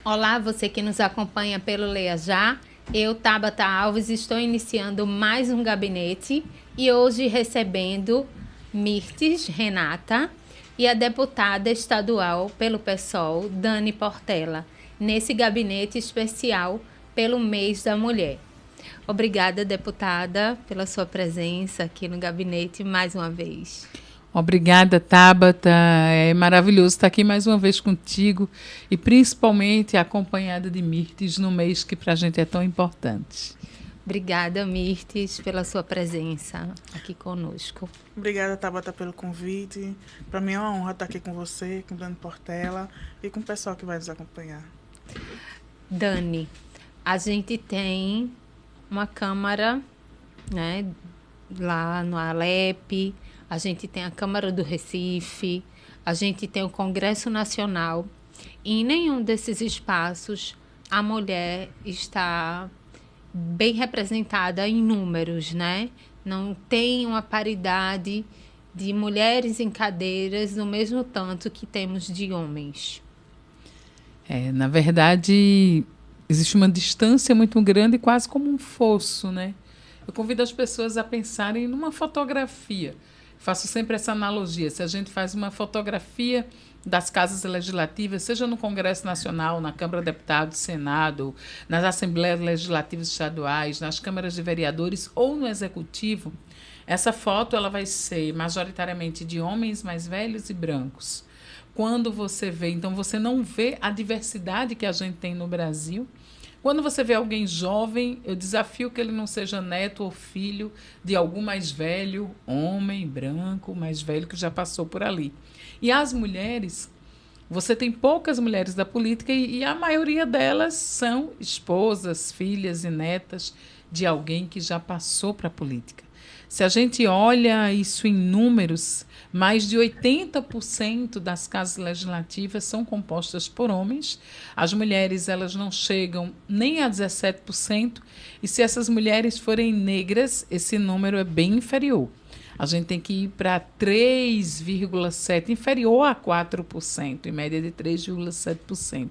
Olá, você que nos acompanha pelo Leia Já. Eu, Tabata Alves, estou iniciando mais um gabinete e hoje recebendo Mirtes Renata e a deputada estadual pelo PSOL, Dani Portela, nesse gabinete especial pelo Mês da Mulher. Obrigada, deputada, pela sua presença aqui no gabinete mais uma vez. Obrigada, Tabata. É maravilhoso estar aqui mais uma vez contigo e principalmente acompanhada de Mirtes no mês que para a gente é tão importante. Obrigada, Mirtes, pela sua presença aqui conosco. Obrigada, Tabata, pelo convite. Para mim é uma honra estar aqui com você, com Dani Portela e com o pessoal que vai nos acompanhar. Dani, a gente tem uma Câmara, né, lá no Alep, a gente tem a Câmara do Recife, a gente tem o Congresso Nacional, e em nenhum desses espaços a mulher está bem representada em números, né? Não tem uma paridade de mulheres em cadeiras no mesmo tanto que temos de homens. Na verdade, existe uma distância muito grande, quase como um fosso, né? Eu convido as pessoas a pensarem numa fotografia. Faço sempre essa analogia. Se a gente faz uma fotografia das casas legislativas, seja no Congresso Nacional, na Câmara de Deputados, Senado, nas Assembleias Legislativas Estaduais, nas câmaras de vereadores ou no Executivo, essa foto ela vai ser majoritariamente de homens mais velhos e brancos. Quando você vê, então você não vê a diversidade que a gente tem no Brasil. Quando você vê alguém jovem, eu desafio que ele não seja neto ou filho de algum mais velho, homem, branco, mais velho que já passou por ali. E as mulheres, você tem poucas mulheres da política e a maioria delas são esposas, filhas e netas de alguém que já passou para a política. Se a gente olha isso em números, mais de 80% das casas legislativas são compostas por homens. As mulheres elas não chegam nem a 17%, e se essas mulheres forem negras, esse número é bem inferior. A gente tem que ir para 3,7%, inferior a 4%, em média de 3,7%.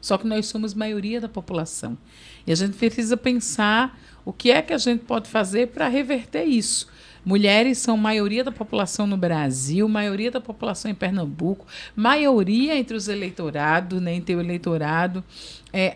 Só que nós somos maioria da população. E a gente precisa pensar o que é que a gente pode fazer para reverter isso. Mulheres são maioria da população no Brasil, maioria da população em Pernambuco, maioria entre os eleitorados, né, entre o eleitorado.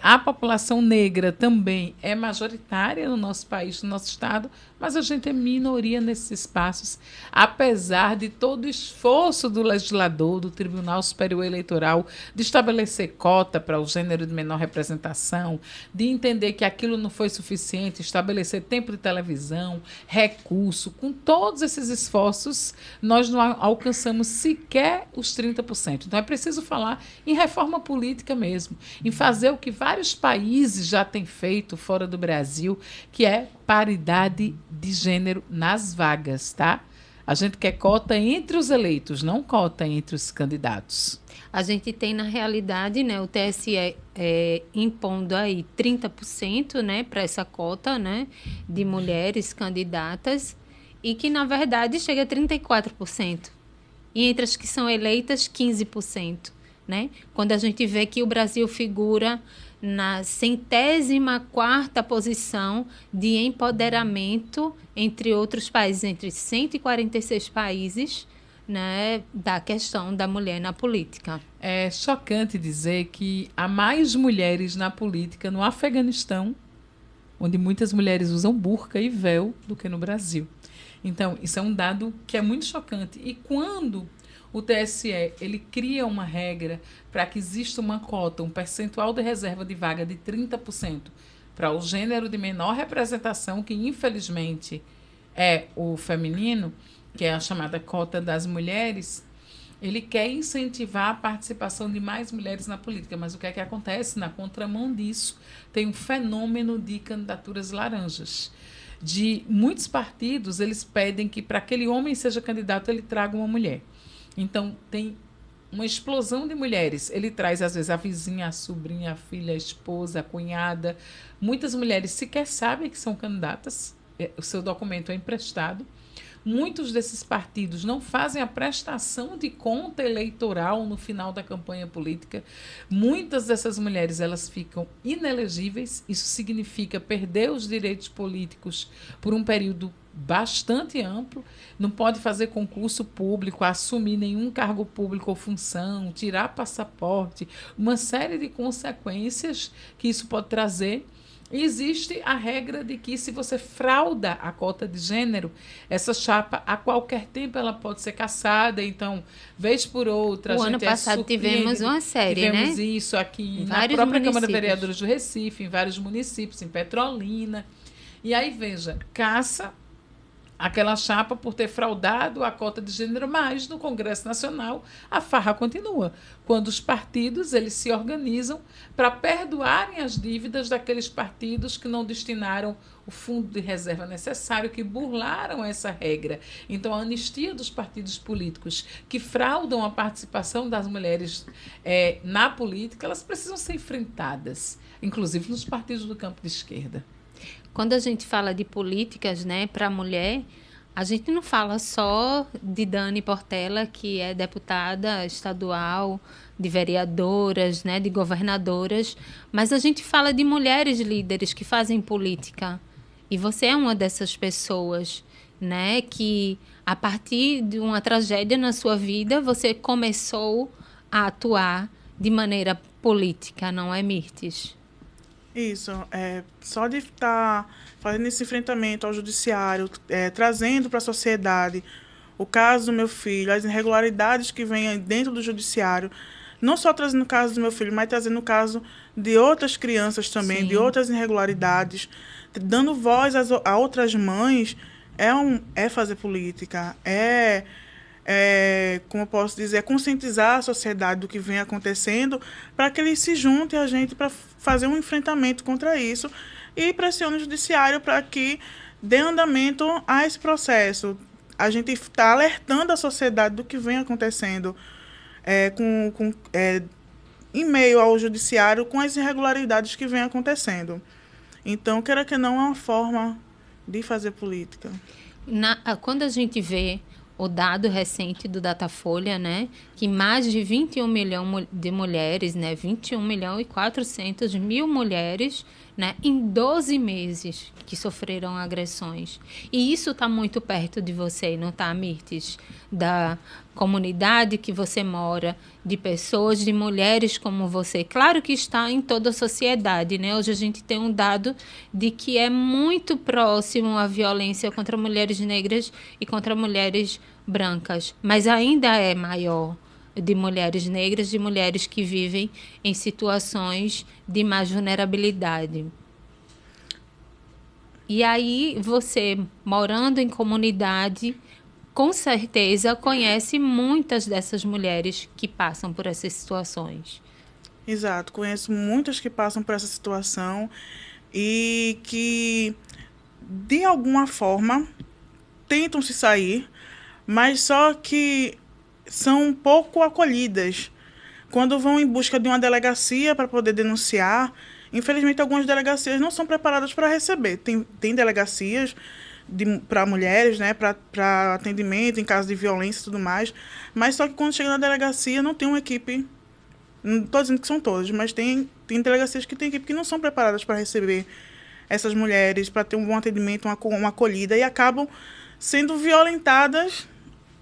A população negra também é majoritária no nosso país, no nosso estado, mas a gente é minoria nesses espaços, apesar de todo o esforço do legislador, do Tribunal Superior Eleitoral, de estabelecer cota para o gênero de menor representação, de entender que aquilo não foi suficiente, estabelecer tempo de televisão, recurso. Com todos esses esforços, nós não alcançamos sequer os 30%. Então é preciso falar em reforma política mesmo, em fazer o que vários países já têm feito fora do Brasil, que é paridade de gênero nas vagas, tá? A gente quer cota entre os eleitos, não cota entre os candidatos. A gente tem, na realidade, né, o TSE impondo aí 30%, né, para essa cota, né, de mulheres candidatas, e que, na verdade, chega a 34%. E entre as que são eleitas, 15%. Né? Quando a gente vê que o Brasil figura na 104ª posição de empoderamento entre outros países, entre 146 países, né, da questão da mulher na política. É chocante dizer que há mais mulheres na política no Afeganistão, onde muitas mulheres usam burca e véu, do que no Brasil. Então, isso é um dado que é muito chocante. E quando o TSE ele cria uma regra para que exista uma cota, um percentual de reserva de vaga de 30% para o gênero de menor representação, que infelizmente é o feminino, que é a chamada cota das mulheres, ele quer incentivar a participação de mais mulheres na política. Mas o que é que acontece? Na contramão disso, tem um fenômeno de candidaturas laranjas. De muitos partidos, eles pedem que para aquele homem seja candidato, ele traga uma mulher. Então, tem uma explosão de mulheres. Ele traz, às vezes, a vizinha, a sobrinha, a filha, a esposa, a cunhada. Muitas mulheres sequer sabem que são candidatas. O seu documento é emprestado. Muitos desses partidos não fazem a prestação de conta eleitoral no final da campanha política. Muitas dessas mulheres elas ficam inelegíveis. Isso significa perder os direitos políticos por um período bastante amplo, não pode fazer concurso público, assumir nenhum cargo público ou função, tirar passaporte, uma série de consequências que isso pode trazer. E existe a regra de que, se você frauda a cota de gênero, essa chapa, a qualquer tempo, ela pode ser cassada. Então, vez por outra, o ano passado tivemos uma série, tivemos né? isso aqui na Vários própria Câmara de municípios. Vereadores do Recife, em vários municípios, em Petrolina. E aí, veja, caça aquela chapa por ter fraudado a cota de gênero, mas no Congresso Nacional a farra continua. Quando os partidos eles se organizam para perdoarem as dívidas daqueles partidos que não destinaram o fundo de reserva necessário, que burlaram essa regra. Então, a anistia dos partidos políticos que fraudam a participação das mulheres na política, elas precisam ser enfrentadas, inclusive nos partidos do campo de esquerda. Quando a gente fala de políticas, né, para a mulher, a gente não fala só de Dani Portela, que é deputada estadual, de vereadoras, né, de governadoras, mas a gente fala de mulheres líderes que fazem política. E você é uma dessas pessoas, né, que a partir de uma tragédia na sua vida, você começou a atuar de maneira política, não é, Mirtes? Isso, só de estar fazendo esse enfrentamento ao judiciário, trazendo para a sociedade o caso do meu filho, as irregularidades que vêm dentro do judiciário, não só trazendo o caso do meu filho, mas trazendo o caso de outras crianças também, Sim. de outras irregularidades, dando voz a outras mães, é fazer política, como eu posso dizer, conscientizar a sociedade do que vem acontecendo, para que eles se juntem a gente para fazer um enfrentamento contra isso e pressione o judiciário para que dê andamento a esse processo. A gente está alertando a sociedade do que vem acontecendo em meio ao judiciário, com as irregularidades que vem acontecendo. Então, queira que não, é uma forma de fazer política. Quando a gente vê o dado recente do Datafolha, né, que mais de 21 milhões de mulheres, né, 21 milhões e 400 mil mulheres, né, em 12 meses que sofreram agressões. E isso está muito perto de você, não está, Mirtes? Da comunidade que você mora, de pessoas, de mulheres como você. Claro que está em toda a sociedade, né? Hoje a gente tem um dado de que é muito próximo a violência contra mulheres negras e contra mulheres brancas, mas ainda é maior de mulheres negras, de mulheres que vivem em situações de mais vulnerabilidade. E aí, você, morando em comunidade, com certeza conhece muitas dessas mulheres que passam por essas situações. Exato, conheço muitas que passam por essa situação e que, de alguma forma, tentam se sair, mas só que são pouco acolhidas. Quando vão em busca de uma delegacia para poder denunciar, infelizmente algumas delegacias não são preparadas para receber. Tem delegacias para mulheres, né, para atendimento em caso de violência e tudo mais, mas só que quando chega na delegacia não tem uma equipe, não estou dizendo que são todas, mas tem delegacias que tem equipe que não são preparadas para receber essas mulheres, para ter um bom atendimento, uma acolhida, e acabam sendo violentadas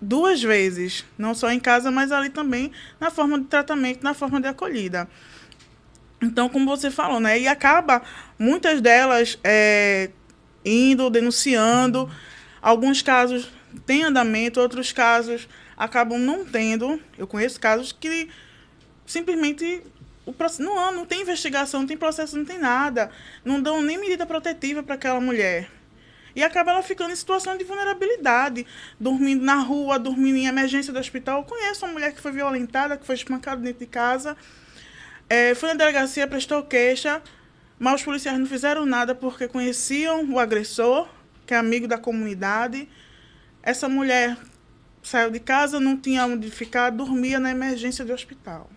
2 vezes, não só em casa, mas ali também na forma de tratamento, na forma de acolhida. Então, como você falou, né, e acaba muitas delas indo, denunciando. Alguns casos têm andamento, outros casos acabam não tendo. Eu conheço casos que simplesmente não tem investigação, não tem processo, não tem nada. Não dão nem medida protetiva para aquela mulher. E acaba ela ficando em situação de vulnerabilidade, dormindo na rua, dormindo em emergência do hospital. Eu conheço uma mulher que foi violentada, que foi espancada dentro de casa. Foi na delegacia, prestou queixa, mas os policiais não fizeram nada porque conheciam o agressor, que é amigo da comunidade. Essa mulher saiu de casa, não tinha onde ficar, dormia na emergência do hospital.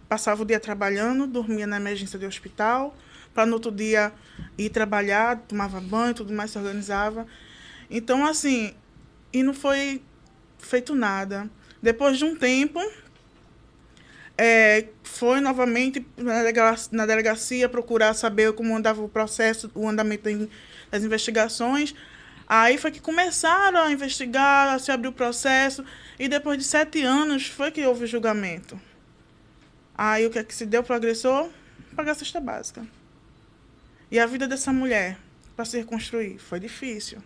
Passava o dia trabalhando, dormia na emergência do hospital, para no outro dia ir trabalhar, tomava banho, tudo mais, se organizava. Então, assim, e não foi feito nada. Depois de um tempo, foi novamente na delegacia procurar saber como andava o processo, o andamento das investigações. Aí foi que começaram a investigar, se abriu o processo, e depois de 7 anos foi que houve o julgamento. Aí o que é que se deu para o agressor? Pagar a cesta básica. E a vida dessa mulher, para se reconstruir, foi difícil.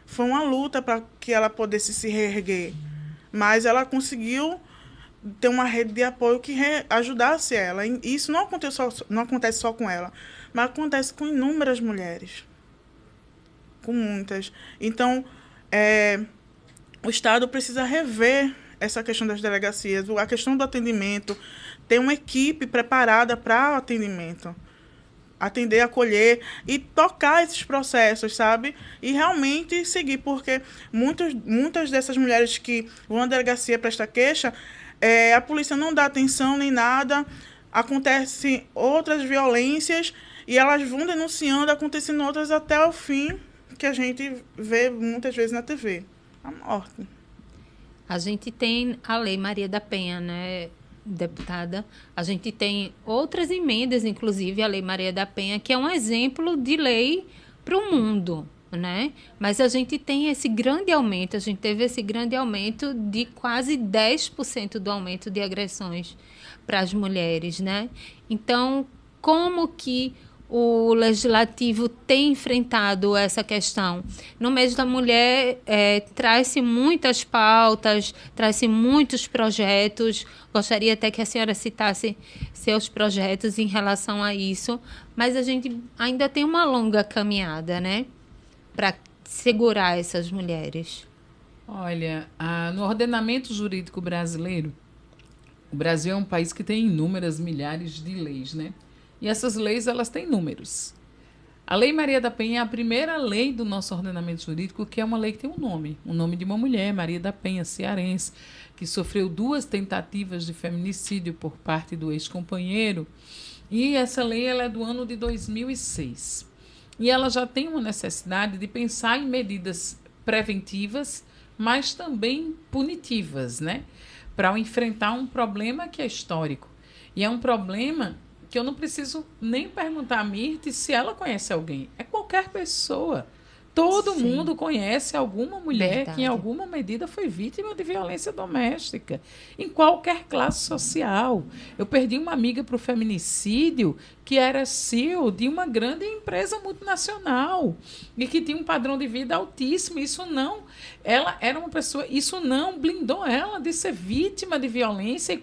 Foi uma luta para que ela pudesse se reerguer. Mas ela conseguiu ter uma rede de apoio que ajudasse ela. E isso não acontece só com ela, mas acontece com inúmeras mulheres. Com muitas. Então, o Estado precisa rever essa questão das delegacias, a questão do atendimento, ter uma equipe preparada para o atendimento. Atender, acolher e tocar esses processos, sabe? E realmente seguir, porque muitas dessas mulheres que vão à delegacia prestar queixa, a polícia não dá atenção nem nada, acontecem outras violências e elas vão denunciando, acontecendo outras até o fim, que a gente vê muitas vezes na TV, a morte. A gente tem a Lei Maria da Penha, né, deputada? A gente tem outras emendas, inclusive a Lei Maria da Penha, que é um exemplo de lei para o mundo, né? Mas a gente tem esse grande aumento, a gente teve esse grande aumento de quase 10% do aumento de agressões para as mulheres, né? Então, como que o Legislativo tem enfrentado essa questão? No mês da mulher, traz-se muitas pautas, traz-se muitos projetos. Gostaria até que a senhora citasse seus projetos em relação a isso, mas a gente ainda tem uma longa caminhada, né, para segurar essas mulheres. Olha, no ordenamento jurídico brasileiro, o Brasil é um país que tem inúmeras milhares de leis, né? E essas leis, elas têm números. A Lei Maria da Penha é a primeira lei do nosso ordenamento jurídico, que é uma lei que tem um nome de uma mulher, Maria da Penha, cearense, que sofreu 2 tentativas de feminicídio por parte do ex-companheiro. E essa lei ela é do ano de 2006. E ela já tem uma necessidade de pensar em medidas preventivas, mas também punitivas, né? Para enfrentar um problema que é histórico. E é um problema que eu não preciso nem perguntar a Mirte se ela conhece alguém. É qualquer pessoa. Todo Sim. mundo conhece alguma mulher Verdade. que, em alguma medida, foi vítima de violência doméstica, em qualquer classe social. Eu perdi uma amiga para o feminicídio que era CEO de uma grande empresa multinacional e que tinha um padrão de vida altíssimo. Ela era uma pessoa, isso não blindou ela de ser vítima de violência e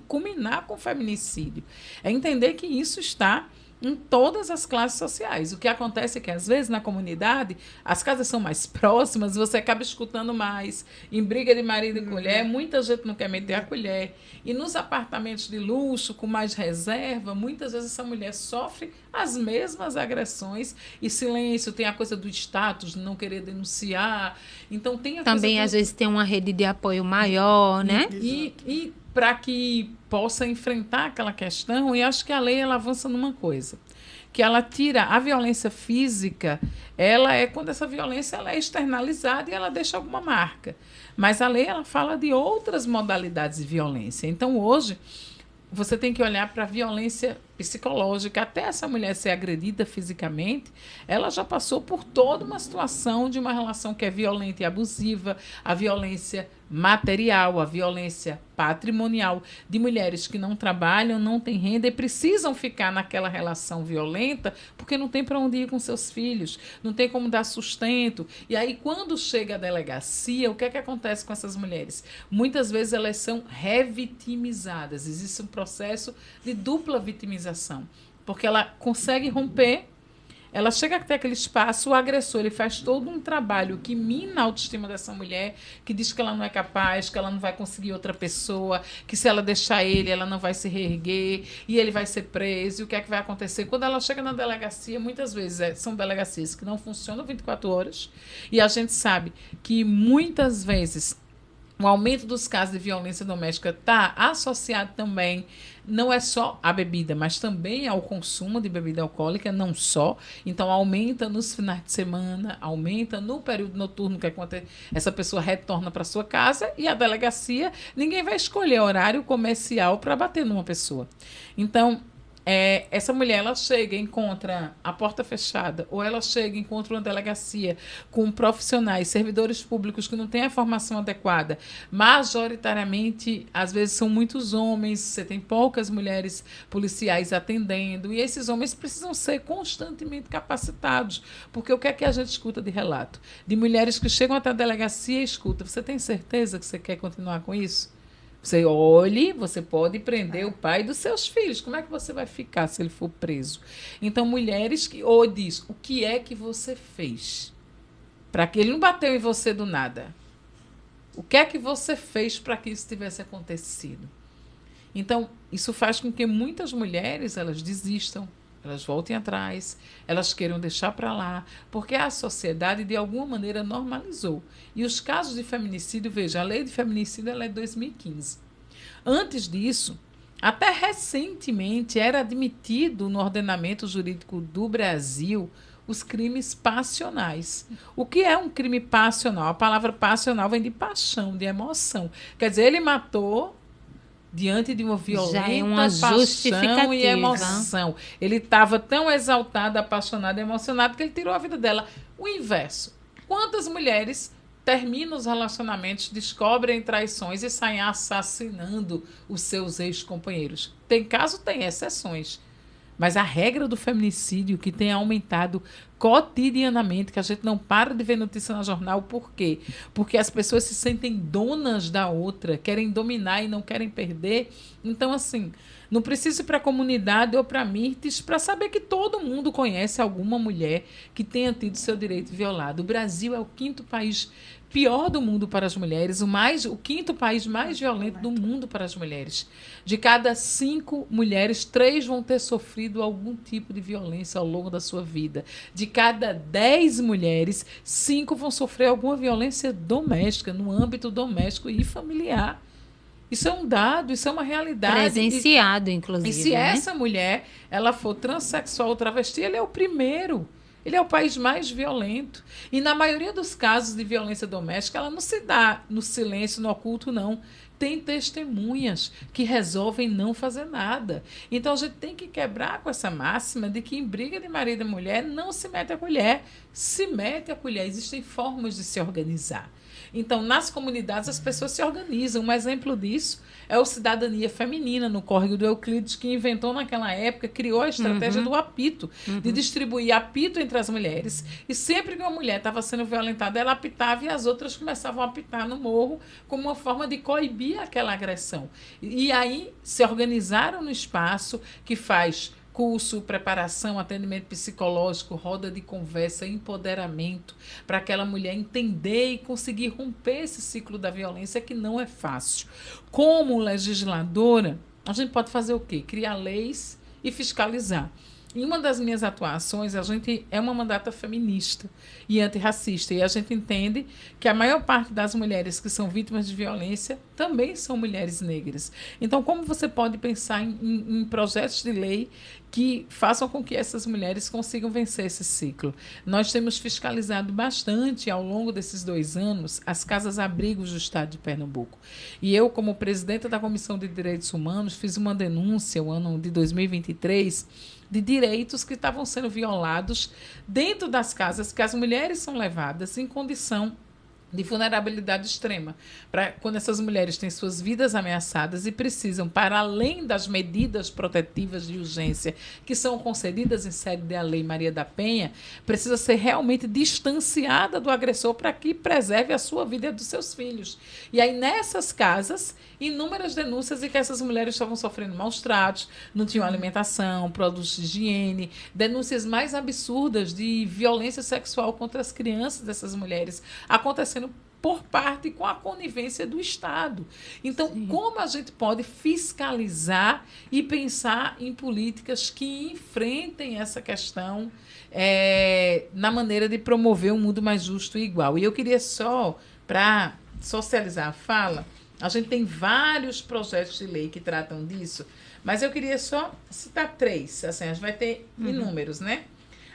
culminar com o feminicídio. É entender que isso está em todas as classes sociais. O que acontece é que, às vezes, na comunidade, as casas são mais próximas, você acaba escutando mais. Em briga de marido e colher, muita gente não quer meter a colher. E nos apartamentos de luxo, com mais reserva, muitas vezes essa mulher sofre as mesmas agressões e silêncio. Tem a coisa do status, de não querer denunciar. Então, tem a Também, coisa às vezes, tem uma rede de apoio maior, né? E para que possa enfrentar aquela questão, e acho que a lei ela avança numa coisa, que ela tira a violência física, ela é quando essa violência ela é externalizada e ela deixa alguma marca. Mas a lei ela fala de outras modalidades de violência. Então, hoje, você tem que olhar para a violência psicológica. Até essa mulher ser agredida fisicamente, ela já passou por toda uma situação de uma relação que é violenta e abusiva, a violência material, a violência patrimonial, de mulheres que não trabalham, não têm renda e precisam ficar naquela relação violenta porque não tem para onde ir com seus filhos, não tem como dar sustento. E aí, quando chega a delegacia, o que é que acontece com essas mulheres? Muitas vezes elas são revitimizadas. Existe um processo de dupla vitimização, porque ela consegue romper. Ela chega até aquele espaço, o agressor ele faz todo um trabalho que mina a autoestima dessa mulher, que diz que ela não é capaz, que ela não vai conseguir outra pessoa, que se ela deixar ele, ela não vai se reerguer, e ele vai ser preso. E o que é que vai acontecer? Quando ela chega na delegacia, muitas vezes são delegacias que não funcionam 24 horas, e a gente sabe que muitas vezes o aumento dos casos de violência doméstica está associado também, não é só à bebida, mas também ao consumo de bebida alcoólica, não só. Então, aumenta nos finais de semana, aumenta no período noturno, que é quando essa pessoa retorna para sua casa, e a delegacia, ninguém vai escolher horário comercial para bater numa pessoa. Então, essa mulher, ela chega e encontra a porta fechada, ou ela chega e encontra uma delegacia com profissionais, servidores públicos que não têm a formação adequada. Majoritariamente, às vezes, são muitos homens, você tem poucas mulheres policiais atendendo, e esses homens precisam ser constantemente capacitados, porque o que é que a gente escuta de relato? De mulheres que chegam até a delegacia e escutam: você tem certeza que você quer continuar com isso? Você olhe, você pode prender o pai dos seus filhos. Como é que você vai ficar se ele for preso? Então, mulheres que... Ou diz, o que é que você fez? Para que ele não bateu em você do nada. O que é que você fez para que isso tivesse acontecido? Então, isso faz com que muitas mulheres, elas desistam, elas voltem atrás, elas queiram deixar para lá, porque a sociedade, de alguma maneira, normalizou. E os casos de feminicídio, veja, a lei de feminicídio ela é de 2015. Antes disso, até recentemente, era admitido no ordenamento jurídico do Brasil os crimes passionais. O que é um crime passional? A palavra passional vem de paixão, de emoção. Quer dizer, ele matou diante de uma violenta paixão e emoção. Ele estava tão exaltado, apaixonado e emocionado que ele tirou a vida dela. O inverso. Quantas mulheres terminam os relacionamentos, descobrem traições e saem assassinando os seus ex-companheiros? Tem caso, tem exceções. Mas a regra do feminicídio, que tem aumentado cotidianamente, que a gente não para de ver notícia no jornal, por quê? Porque as pessoas se sentem donas da outra, querem dominar e não querem perder. Então, assim, não preciso ir para a comunidade ou para a Mirtes para saber que todo mundo conhece alguma mulher que tenha tido seu direito violado. O Brasil é o 5º país pior do mundo para as mulheres, o 5º país mais violento do mundo para as mulheres. De cada 5 mulheres, 3 vão ter sofrido algum tipo de violência ao longo da sua vida. De cada 10 mulheres, 5 vão sofrer alguma violência doméstica, no âmbito doméstico e familiar. Isso é um dado, isso é uma realidade. Presenciado, inclusive. E se essa mulher ela for transexual ou travesti, ele é o primeiro. Ele é o país mais violento. E na maioria dos casos de violência doméstica, ela não se dá no silêncio, no oculto, não. Tem testemunhas que resolvem não fazer nada. Então, a gente tem que quebrar com essa máxima de que em briga de marido e mulher não se mete a colher. Se mete a colher. Existem formas de se organizar. Então, nas comunidades, as pessoas se organizam. Um exemplo disso é o Cidadania Feminina, no Córrego do Euclides, que inventou naquela época, criou a estratégia do apito, de distribuir apito entre as mulheres. E sempre que uma mulher estava sendo violentada, ela apitava e as outras começavam a apitar no morro como uma forma de coibir aquela agressão. E aí se organizaram no espaço que faz curso, preparação, atendimento psicológico, roda de conversa, empoderamento, para aquela mulher entender e conseguir romper esse ciclo da violência, que não é fácil. Como legisladora, a gente pode fazer o quê? Criar leis e fiscalizar. Em uma das minhas atuações, a gente é uma mandata feminista e antirracista. E a gente entende que a maior parte das mulheres que são vítimas de violência também são mulheres negras. Então, como você pode pensar em projetos de lei que façam com que essas mulheres consigam vencer esse ciclo? Nós temos fiscalizado bastante, ao longo desses 2 anos, as casas-abrigos do estado de Pernambuco. E eu, como presidenta da Comissão de Direitos Humanos, fiz uma denúncia, no ano de 2023, de direitos que estavam sendo violados dentro das casas, que as mulheres são levadas em condição de vulnerabilidade extrema, para quando essas mulheres têm suas vidas ameaçadas e precisam, para além das medidas protetivas de urgência que são concedidas em sede da Lei Maria da Penha, precisa ser realmente distanciada do agressor para que preserve a sua vida e a dos seus filhos. E aí, nessas casas, inúmeras denúncias de que essas mulheres estavam sofrendo maus tratos, não tinham alimentação, produtos de higiene, denúncias mais absurdas de violência sexual contra as crianças dessas mulheres acontecendo por parte com a conivência do Estado. Então, como a gente pode fiscalizar e pensar em políticas que enfrentem essa questão na maneira de promover um mundo mais justo e igual? E eu queria só, para socializar a fala, a gente tem vários projetos de lei que tratam disso, mas eu queria só citar 3, assim, a gente vai ter inúmeros, né?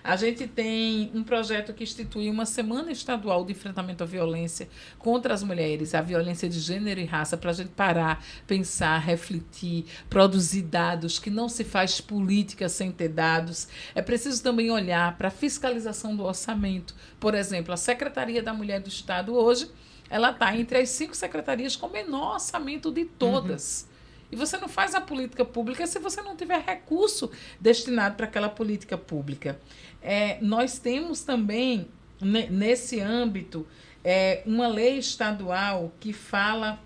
A gente tem um projeto que institui uma semana estadual de enfrentamento à violência contra as mulheres, a violência de gênero e raça, para a gente parar, pensar, refletir, produzir dados, que não se faz política sem ter dados. É preciso também olhar para a fiscalização do orçamento. Por exemplo, a Secretaria da Mulher do Estado hoje, ela está entre as 5 secretarias com menor orçamento de todas. E você não faz a política pública se você não tiver recurso destinado para aquela política pública. Nós temos também, nesse âmbito, uma lei estadual que fala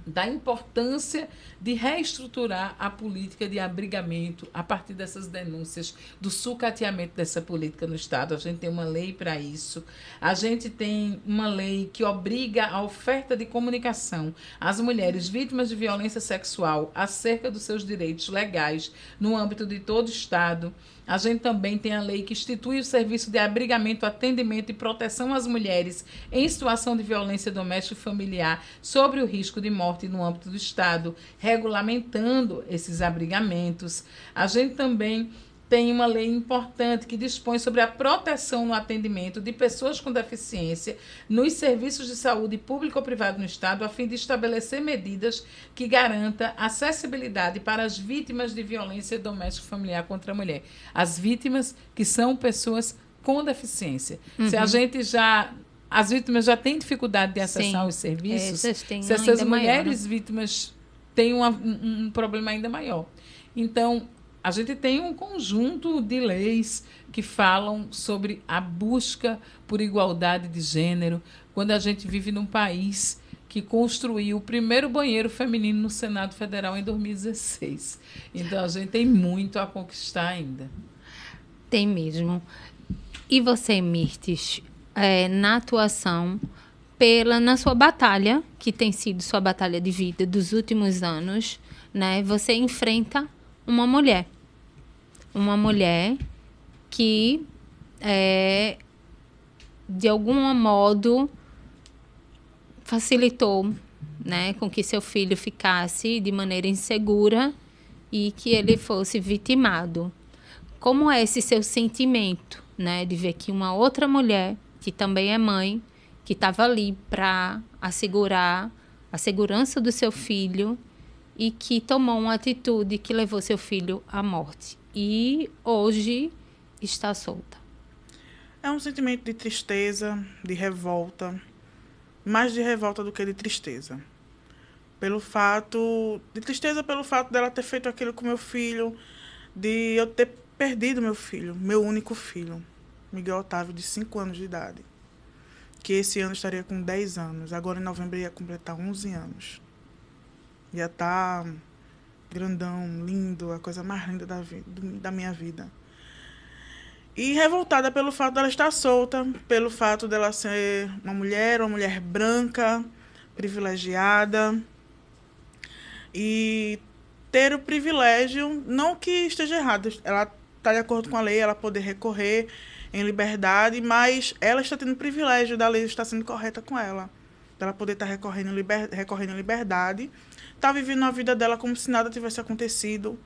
da importância de reestruturar a política de abrigamento a partir dessas denúncias, do sucateamento dessa política no Estado. A gente tem uma lei para isso. A gente tem uma lei que obriga a oferta de comunicação às mulheres vítimas de violência sexual acerca dos seus direitos legais no âmbito de todo o Estado. A gente também tem a lei que institui o serviço de abrigamento, atendimento e proteção às mulheres em situação de violência doméstica e familiar sobre o risco de morte no âmbito do Estado, regulamentando esses abrigamentos. A gente também tem uma lei importante que dispõe sobre a proteção no atendimento de pessoas com deficiência nos serviços de saúde público ou privado no Estado, a fim de estabelecer medidas que garanta acessibilidade para as vítimas de violência doméstica e familiar contra a mulher. As vítimas que são pessoas com deficiência. Se a gente as vítimas já têm dificuldade de acessar os serviços, se essas mulheres vítimas têm um problema ainda maior. Então, a gente tem um conjunto de leis que falam sobre a busca por igualdade de gênero, quando a gente vive num país que construiu o primeiro banheiro feminino no Senado Federal em 2016. Então, a gente tem muito a conquistar ainda. Tem mesmo. E você, Mirtes, na atuação, na sua batalha, que tem sido sua batalha de vida dos últimos anos, né, você enfrenta uma mulher que, de algum modo, facilitou, né, com que seu filho ficasse de maneira insegura e que ele fosse vitimado. Como é esse seu sentimento, né, de ver que uma outra mulher, que também é mãe, que estava ali para assegurar a segurança do seu filho e que tomou uma atitude que levou seu filho à morte e hoje está solta? É um sentimento de tristeza, de revolta, mais de revolta do que de tristeza. De tristeza pelo fato dela ter feito aquilo com meu filho, de eu ter perdido meu filho, meu único filho, Miguel Otávio, de 5 anos de idade, que esse ano estaria com 10 anos, agora em novembro ia completar 11 anos. Ia estar grandão, lindo, a coisa mais linda da minha vida. E revoltada pelo fato dela estar solta, pelo fato dela ser uma mulher branca, privilegiada, e ter o privilégio, não que esteja errado, ela está de acordo com a lei, ela poder recorrer em liberdade, mas ela está tendo o privilégio da lei estar sendo correta com ela, dela poder estar recorrendo em liberdade, está vivendo a vida dela como se nada tivesse acontecido.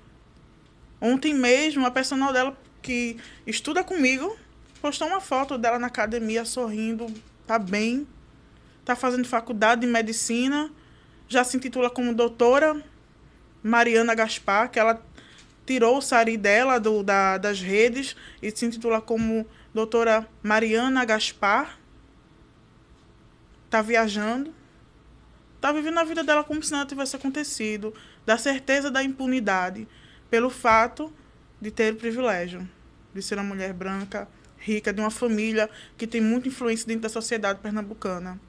Ontem mesmo, a personal dela, que estuda comigo, postou uma foto dela na academia sorrindo, tá bem, tá fazendo faculdade de medicina, já se intitula como doutora Mariana Gaspar, que ela tirou o sari dela das redes e se intitula como doutora Mariana Gaspar. Tá viajando, tá vivendo a vida dela como se nada tivesse acontecido, da certeza da impunidade, pelo fato de ter o privilégio de ser uma mulher branca, rica, de uma família que tem muita influência dentro da sociedade pernambucana.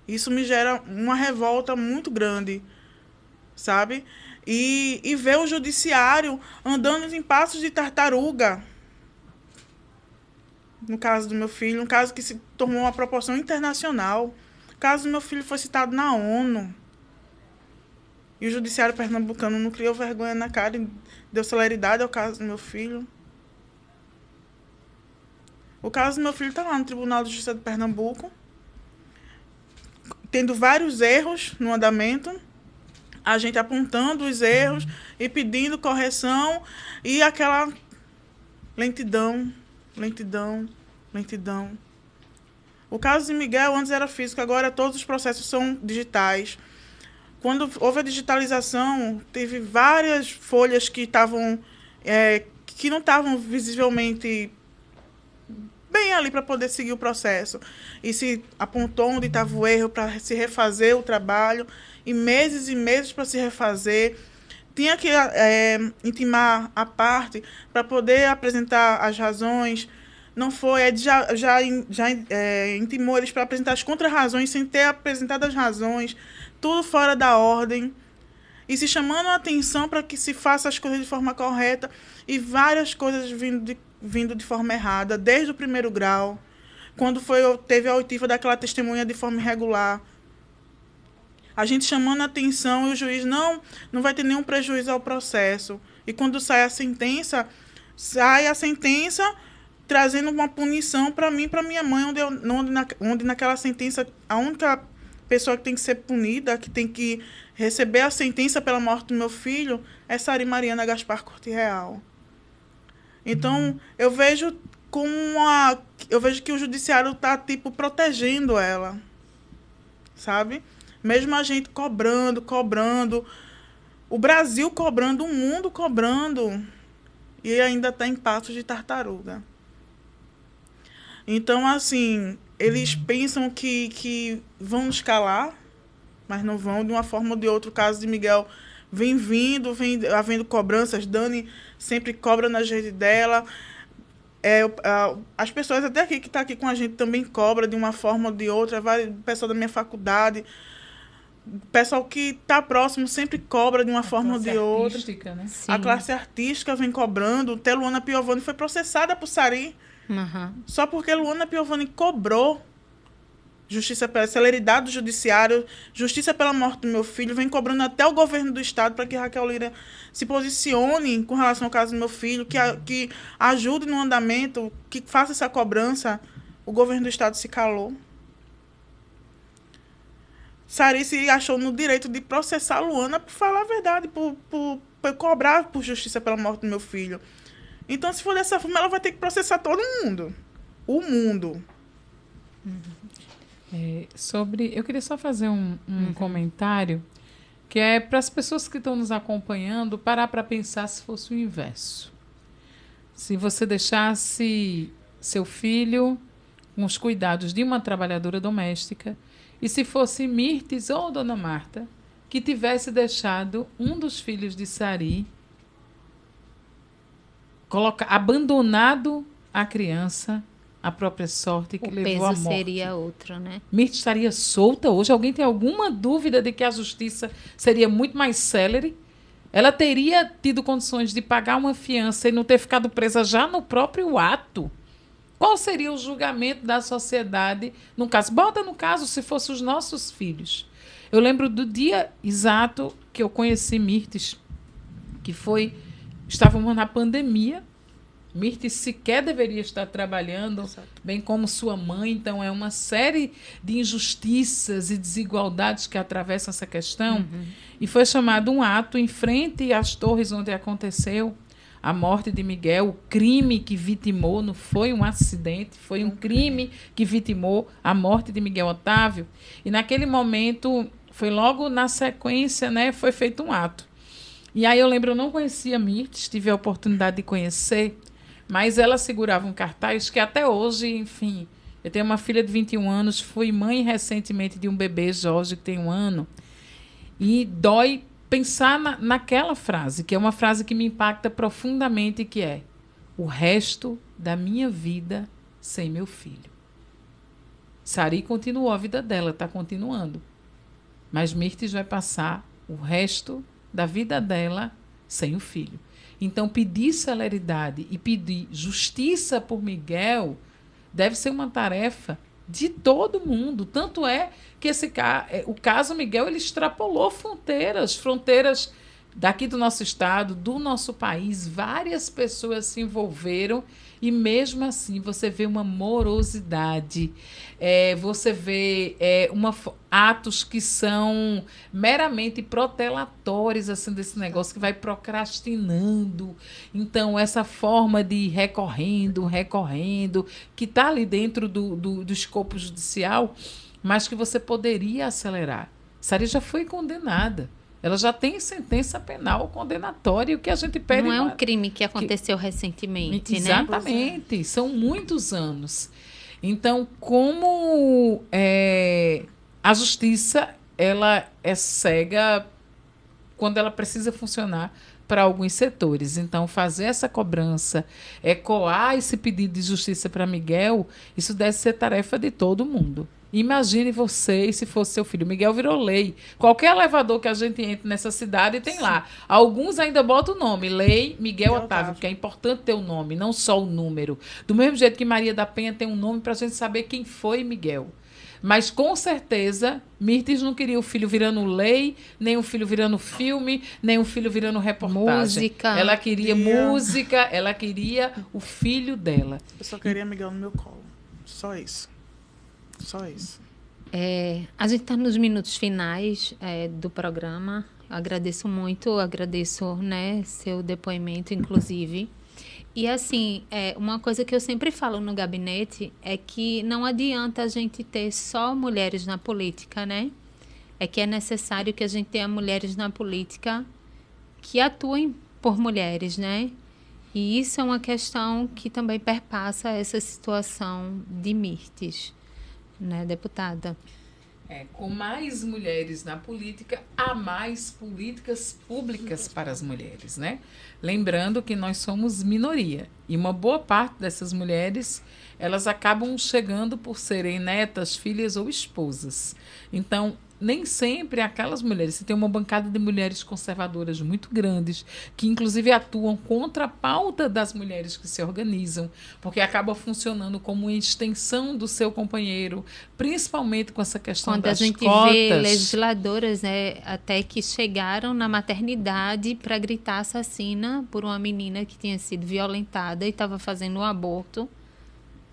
Isso me gera uma revolta muito grande, sabe? E ver o judiciário andando em passos de tartaruga. No caso do meu filho, um caso que se tornou uma proporção internacional. O caso do meu filho foi citado na ONU. E o judiciário pernambucano não criou vergonha na cara e deu celeridade ao caso do meu filho. O caso do meu filho está lá no Tribunal de Justiça de Pernambuco. tendo vários erros no andamento, a gente apontando os erros e pedindo correção e aquela lentidão. O caso de Miguel antes era físico, agora todos os processos são digitais. Quando houve a digitalização, teve várias folhas que que não estavam visivelmente bem ali para poder seguir o processo. E se apontou onde estava o erro para se refazer o trabalho, e meses para se refazer. Tinha que intimar a parte para poder apresentar as razões. Não foi, já intimou eles para apresentar as contrarrazões sem ter apresentado as razões, tudo fora da ordem. E se chamando a atenção para que se faça as coisas de forma correta, e várias coisas vindo de forma errada, desde o primeiro grau, quando teve a oitiva daquela testemunha de forma irregular. A gente chamando a atenção e o juiz não vai ter nenhum prejuízo ao processo. E quando sai a sentença trazendo uma punição para mim e para minha mãe, onde naquela sentença a única pessoa que tem que ser punida, que tem que receber a sentença pela morte do meu filho, é Sari Mariana Gaspar Corte Real. Então, eu vejo que o judiciário está, protegendo ela, sabe? Mesmo a gente cobrando, o Brasil cobrando, o mundo cobrando, e ainda está em passos de tartaruga. Então, assim, eles pensam que vão nos calar, mas não vão, de uma forma ou de outra. O caso de Miguel vem havendo cobranças. Dani sempre cobra nas redes dela. As pessoas até aqui que estão aqui com a gente também cobram de uma forma ou de outra. O pessoal da minha faculdade, o pessoal que está próximo sempre cobra de uma forma ou de outra. Né? A classe artística vem cobrando. Até Luana Piovani foi processada por Sari. Só porque Luana Piovani cobrou justiça pela celeridade do judiciário, justiça pela morte do meu filho, vem cobrando até o governo do estado para que Raquel Lira se posicione com relação ao caso do meu filho, que ajude no andamento, que faça essa cobrança. O governo do estado se calou. Sari se achou no direito de processar Luana por falar a verdade, por cobrar por justiça pela morte do meu filho. Então, se for dessa forma, ela vai ter que processar todo mundo. O mundo. Eu queria só fazer um comentário, que é para as pessoas que estão nos acompanhando parar para pensar se fosse o inverso. Se você deixasse seu filho com os cuidados de uma trabalhadora doméstica, e se fosse Mirtes ou Dona Marta que tivesse deixado um dos filhos de Sari abandonado a criança, a própria sorte que levou à morte. O peso seria outro, né? Mirtes estaria solta hoje? Alguém tem alguma dúvida de que a justiça seria muito mais célere? Ela teria tido condições de pagar uma fiança e não ter ficado presa já no próprio ato? Qual seria o julgamento da sociedade no caso? Bota no caso se fossem os nossos filhos. Eu lembro do dia exato que eu conheci Mirtes, que foi... Estávamos na pandemia. Mirtes sequer deveria estar trabalhando, exato, bem como sua mãe. Então, é uma série de injustiças e desigualdades que atravessam essa questão. E foi chamado um ato em frente às torres onde aconteceu a morte de Miguel, o crime que vitimou, não foi um acidente, foi um crime que vitimou a morte de Miguel Otávio. E, naquele momento, foi logo na sequência, né, foi feito um ato. E aí eu lembro, eu não conhecia Mirtes, tive a oportunidade de conhecer, mas ela segurava um cartaz que até hoje, enfim, eu tenho uma filha de 21 anos, fui mãe recentemente de um bebê, Jorge, que tem 1 ano, e dói pensar naquela frase, que é uma frase que me impacta profundamente, que é: o resto da minha vida sem meu filho. Sari continuou a vida dela, está continuando, mas Mirtes vai passar o resto da vida dela sem o filho. Então, pedir celeridade e pedir justiça por Miguel deve ser uma tarefa de todo mundo. Tanto é que o caso Miguel ele extrapolou fronteiras daqui do nosso estado, do nosso país, várias pessoas se envolveram e mesmo assim você vê uma morosidade, você vê atos que são meramente protelatórios assim, desse negócio que vai procrastinando. Então, essa forma de ir recorrendo, que está ali dentro do escopo judicial, mas que você poderia acelerar. Sari já foi condenada. Ela já tem sentença penal condenatória, o que a gente pede... Não é um crime que aconteceu recentemente, exatamente, né? São muitos anos. Então, como a justiça ela é cega quando ela precisa funcionar para alguns setores. Então, fazer essa cobrança, ecoar esse pedido de justiça para Miguel, isso deve ser tarefa de todo mundo. Imagine você, se fosse seu filho. Miguel virou lei. Qualquer elevador que a gente entre nessa cidade tem lá. Alguns ainda botam o nome. Lei Miguel Otávio, porque é importante ter o nome, não só o número. Do mesmo jeito que Maria da Penha tem um nome para a gente saber quem foi Miguel. Mas, com certeza, Mirtes não queria o filho virando lei, nem o filho virando filme, nem o filho virando reportagem. Música. Ela queria música, ela queria o filho dela. Eu só queria Miguel no meu colo. Só isso. Só isso. A gente está nos minutos finais do programa. Agradeço muito, né, seu depoimento, inclusive. E, assim, uma coisa que eu sempre falo no gabinete é que não adianta a gente ter só mulheres na política, né? É que é necessário que a gente tenha mulheres na política que atuem por mulheres, né? E isso é uma questão que também perpassa essa situação de Mirtes, né, deputada? Com mais mulheres na política, há mais políticas públicas para as mulheres, né? Lembrando que nós somos minoria e uma boa parte dessas mulheres, elas acabam chegando por serem netas, filhas ou esposas. Então, nem sempre aquelas mulheres, você tem uma bancada de mulheres conservadoras muito grandes, que inclusive atuam contra a pauta das mulheres que se organizam, porque acaba funcionando como uma extensão do seu companheiro, principalmente com essa questão das cotas. Quando a gente vê legisladoras, né, até que chegaram na maternidade para gritar assassina por uma menina que tinha sido violentada e estava fazendo um aborto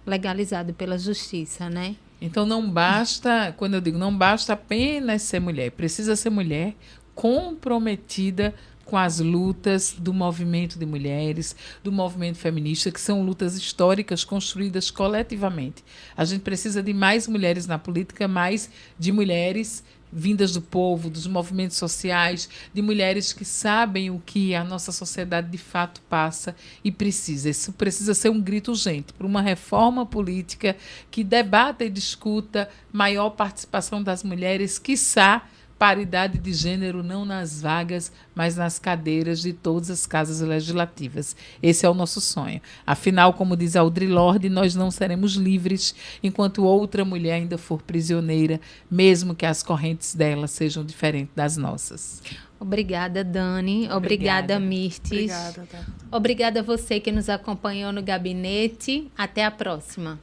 legalizado pela justiça, né? Então, não basta, quando eu digo não basta apenas ser mulher, precisa ser mulher comprometida com as lutas do movimento de mulheres, do movimento feminista, que são lutas históricas construídas coletivamente. A gente precisa de mais mulheres na política, mais de mulheres vindas do povo, dos movimentos sociais, de mulheres que sabem o que a nossa sociedade de fato passa e precisa. Isso precisa ser um grito urgente para uma reforma política que debata e discuta maior participação das mulheres, quiçá paridade de gênero não nas vagas, mas nas cadeiras de todas as casas legislativas. Esse é o nosso sonho. Afinal, como diz Audre Lorde, nós não seremos livres enquanto outra mulher ainda for prisioneira, mesmo que as correntes dela sejam diferentes das nossas. Obrigada, Dani. Obrigada, Mirtes. Obrigada, tá. Obrigada a você que nos acompanhou no gabinete. Até a próxima.